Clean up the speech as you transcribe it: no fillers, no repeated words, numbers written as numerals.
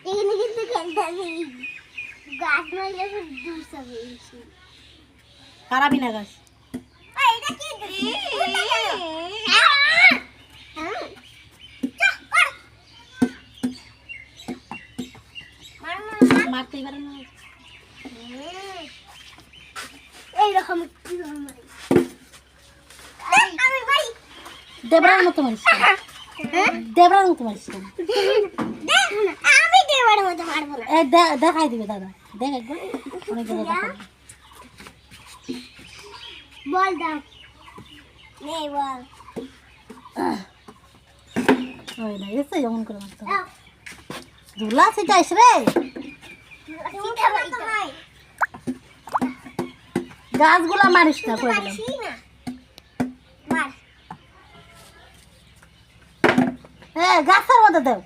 এখানে কিন্তু খেলতে গাছ মারলে দূর যাবে কারাবিনা গাছ এটা কি মারতে পারে না এইরকম আমি ভাই দেবরার মতো মারিস দেবরার মতো মারিস আমি দেবার মতো মারবো না দেখাই দিবে দাদা দেখ একবার অনেক জায়গায় দেখাই বল দাও নেই বল ওই না এসে যেমন করে মারতে দাও ধুলা ছিটাইস রে সিধা ভাই তো ভাই গাছগুলা মারিস না করে দিলাম মারছি না মার গাছের মধ্যে দেও